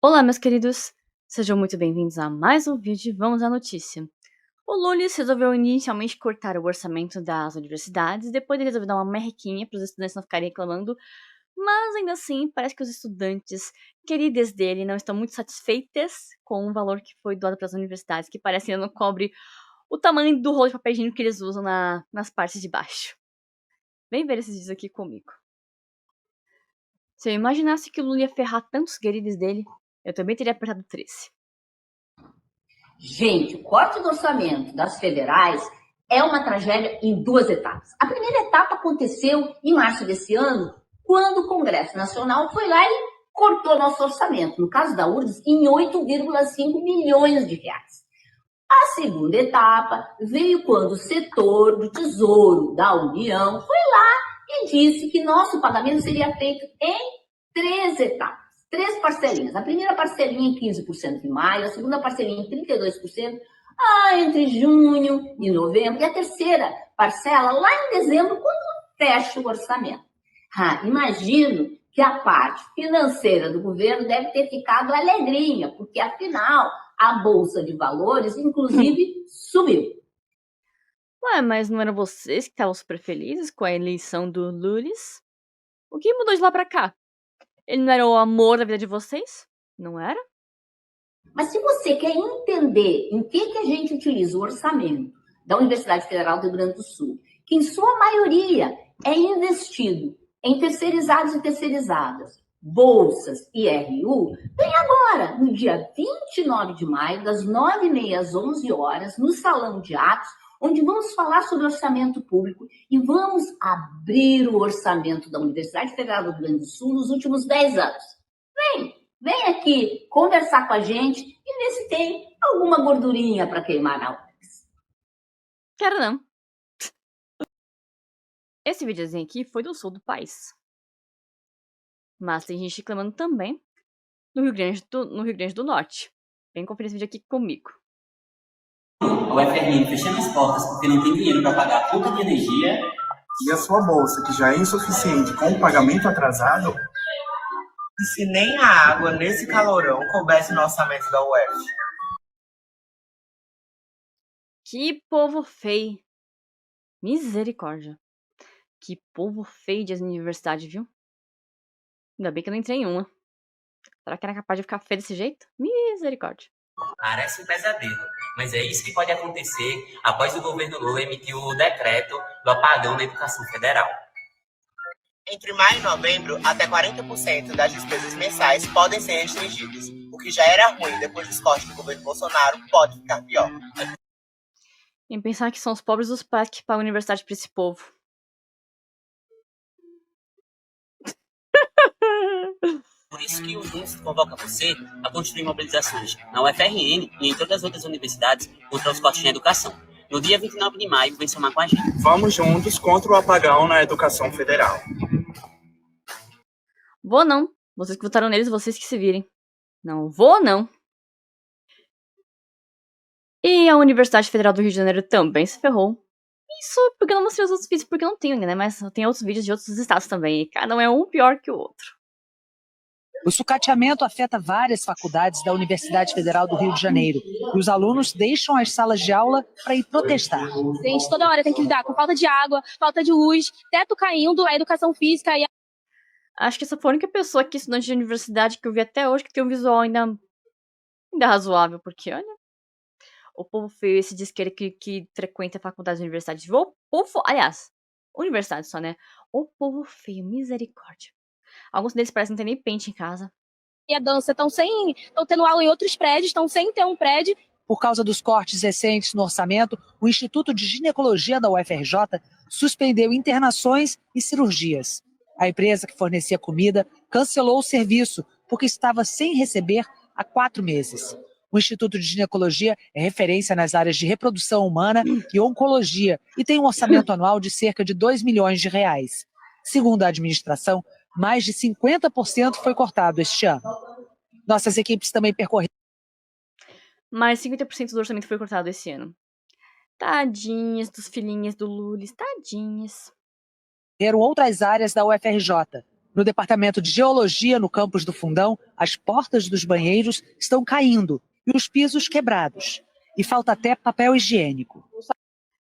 Olá, meus queridos! Sejam muito bem-vindos a mais um vídeo. Vamos à notícia. O Lulis resolveu inicialmente cortar o orçamento das universidades, depois ele resolveu dar uma merrequinha para os estudantes não ficarem reclamando, mas ainda assim parece que os estudantes queridos dele não estão muito satisfeitas com o valor que foi doado para as universidades, que parece que ainda não cobre o tamanho do rolo de papel higiênico que eles usam nas partes de baixo. Vem ver esses vídeos aqui comigo. Se eu imaginasse que o Lula ia ferrar tantos queridos dele, eu também teria apertado 13. Gente, o corte do orçamento das federais é uma tragédia em duas etapas. A primeira etapa aconteceu em março desse ano, quando o Congresso Nacional foi lá e cortou nosso orçamento, no caso da URGS, em 8,5 milhões de reais. A segunda etapa veio quando o setor do Tesouro da União foi lá e disse que nosso pagamento seria feito em 3 etapas. 3 parcelinhas. A primeira parcelinha em 15% em maio, a segunda parcelinha em 32% entre junho e novembro, e a terceira parcela lá em dezembro, quando fecha o orçamento. Imagino que a parte financeira do governo deve ter ficado alegrinha, porque afinal a Bolsa de Valores, inclusive, subiu. Ué, mas não eram vocês que estavam super felizes com a eleição do Lulis? O que mudou de lá pra cá? Ele não era o amor da vida de vocês? Não era? Mas se você quer entender em que a gente utiliza o orçamento da Universidade Federal do Rio Grande do Sul, que em sua maioria é investido em terceirizados e terceirizadas, bolsas e RU, vem agora, no dia 29 de maio, das 9h30 às 11 horas, no Salão de Atos, onde vamos falar sobre orçamento público e vamos abrir o orçamento da Universidade Federal do Rio Grande do Sul nos últimos 10 anos. Vem aqui conversar com a gente e ver se tem alguma gordurinha para queimar na UFES. Quero não. Esse videozinho aqui foi do sul do país. Mas tem gente reclamando também no Rio Grande do Norte. Vem conferir esse vídeo aqui comigo. A UFRN fechando as portas porque não tem dinheiro para pagar a conta de energia. E a sua bolsa, que já é insuficiente com o pagamento atrasado? E se nem a água nesse calorão coubesse no orçamento da UF? Que povo feio. Misericórdia. Que povo feio de universidade, viu? Ainda bem que eu não entrei em uma. Será que era capaz de ficar feio desse jeito? Misericórdia. Parece um pesadelo, mas é isso que pode acontecer após o governo Lula emitir o decreto do apagão na educação federal. Entre maio e novembro, até 40% das despesas mensais podem ser restringidas. O que já era ruim depois dos cortes do governo Bolsonaro pode ficar pior. Em pensar que são os pobres dos pais que pagam a universidade pra esse povo. Por isso que o JUNS convoca você a construir mobilizações na UFRN e em todas as outras universidades contra os cortes na educação. No dia 29 de maio, vem somar com a gente. Vamos juntos contra o apagão na educação federal. Vou não. Vocês que votaram neles, vocês que se virem. Não vou não. E a Universidade Federal do Rio de Janeiro também se ferrou. Isso porque eu não mostrei os outros vídeos, porque eu não tenho ainda, né? Mas tem outros vídeos de outros estados também. E cada um é um pior que o outro. O sucateamento afeta várias faculdades da Universidade Federal do Rio de Janeiro. E os alunos deixam as salas de aula para ir protestar. Gente, toda hora tem que lidar com falta de água, falta de luz, teto caindo, a educação física e a... Acho que essa foi a única pessoa aqui, estudante de universidade, que eu vi até hoje, que tem um visual ainda razoável. Porque, olha, o povo feio, esse diz que frequenta faculdades e universidades. O povo, aliás, universidade só, né? O povo feio, misericórdia. Alguns deles parecem não ter nem pente em casa. E a dança estão tendo aula em outros prédios, estão sem ter um prédio. Por causa dos cortes recentes no orçamento, o Instituto de Ginecologia da UFRJ suspendeu internações e cirurgias. A empresa que fornecia comida cancelou o serviço porque estava sem receber há 4 meses. O Instituto de Ginecologia é referência nas áreas de reprodução humana e oncologia e tem um orçamento anual de cerca de 2 milhões de reais. Segundo a administração, mais de 50% foi cortado este ano. Nossas equipes também percorreram. Mais 50% do orçamento foi cortado esse ano. Tadinhas dos filhinhas do Lulis, tadinhas. Outras áreas da UFRJ. No departamento de geologia, no campus do Fundão, as portas dos banheiros estão caindo e os pisos quebrados. E falta até papel higiênico.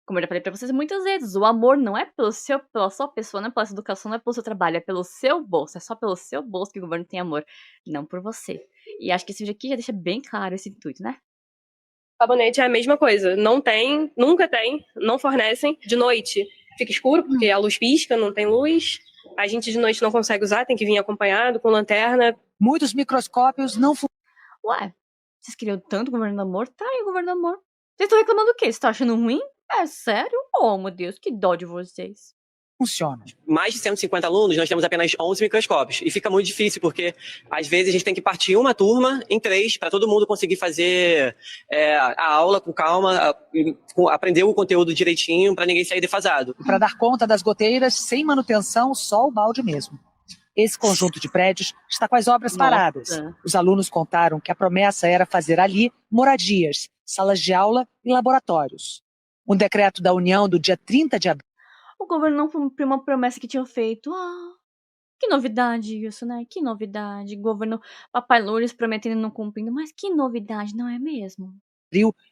Como eu já falei pra vocês muitas vezes, o amor não é pela sua pessoa, não é pela sua educação, não é pelo seu trabalho, é pelo seu bolso. É só pelo seu bolso que o governo tem amor, não por você. E acho que esse vídeo aqui já deixa bem claro esse intuito, né? Sabonete é a mesma coisa. Não tem, nunca tem, não fornecem. De noite fica escuro, porque a luz pisca, não tem luz. A gente de noite não consegue usar, tem que vir acompanhado, com lanterna. Muitos microscópios não Ué, vocês queriam tanto o governo do amor? Tá aí o governo do amor. Vocês estão reclamando do quê? Vocês estão achando ruim? É sério? Oh, meu Deus, que dó de vocês. funcionam. Mais de 150 alunos, nós temos apenas 11 microscópios. E fica muito difícil, porque às vezes a gente tem que partir uma turma em 3 para todo mundo conseguir fazer a aula com calma, aprender o conteúdo direitinho, para ninguém sair defasado. Para dar conta das goteiras, sem manutenção, só o balde mesmo. Esse conjunto de prédios está com as obras paradas. Os alunos contaram que a promessa era fazer ali moradias, salas de aula e laboratórios. Um decreto da União do dia 30 de abril. O governo não cumpriu uma promessa que tinham feito. Ah, que novidade isso, né? Que novidade. Governo Papai Loures prometendo e não cumprindo. Mas que novidade, não é mesmo?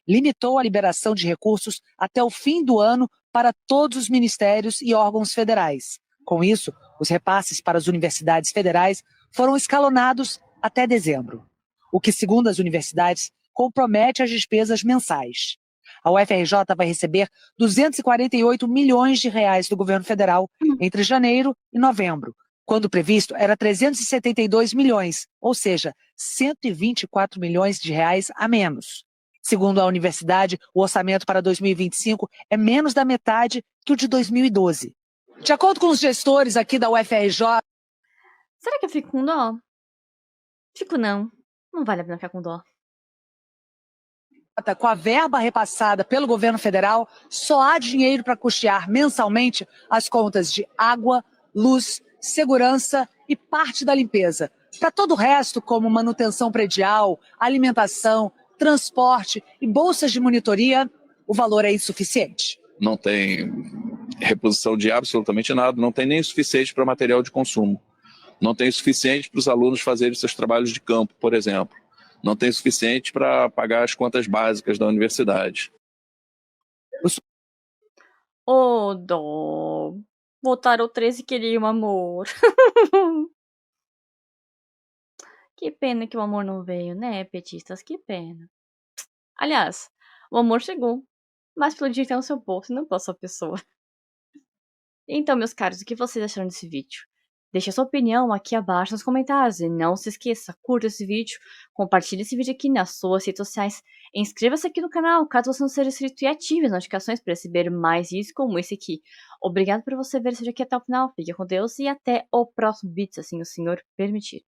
Limitou a liberação de recursos até o fim do ano para todos os ministérios e órgãos federais. Com isso, os repasses para as universidades federais foram escalonados até dezembro, o que, segundo as universidades, compromete as despesas mensais. A UFRJ vai receber 248 milhões de reais do governo federal entre janeiro e novembro, quando previsto era 372 milhões, ou seja, 124 milhões de reais a menos. Segundo a universidade, o orçamento para 2025 é menos da metade que o de 2012. De acordo com os gestores aqui da UFRJ... Será que eu fico com dó? Fico não. Não vale a pena ficar com dó. Com a verba repassada pelo governo federal, só há dinheiro para custear mensalmente as contas de água, luz, segurança e parte da limpeza. Para todo o resto, como manutenção predial, alimentação, transporte e bolsas de monitoria, o valor é insuficiente. Não tem reposição de absolutamente nada, não tem nem o suficiente para material de consumo. Não tem o suficiente para os alunos fazerem seus trabalhos de campo, por exemplo. Não tem o suficiente para pagar as contas básicas da universidade. Ô, dó. Botaram 13 e queriam amor. Que pena que o amor não veio, né, petistas? Que pena. Aliás, o amor chegou, mas pelo dia que tá no seu bolso e não pela sua pessoa. Então, meus caros, o que vocês acharam desse vídeo? Deixe a sua opinião aqui abaixo nos comentários. E não se esqueça, curta esse vídeo, compartilhe esse vídeo aqui nas suas redes sociais. Inscreva-se aqui no canal, caso você não seja inscrito, e ative as notificações para receber mais vídeos como esse aqui. Obrigado por você ver esse vídeo aqui até o final. Fique com Deus e até o próximo vídeo, se assim o Senhor permitir.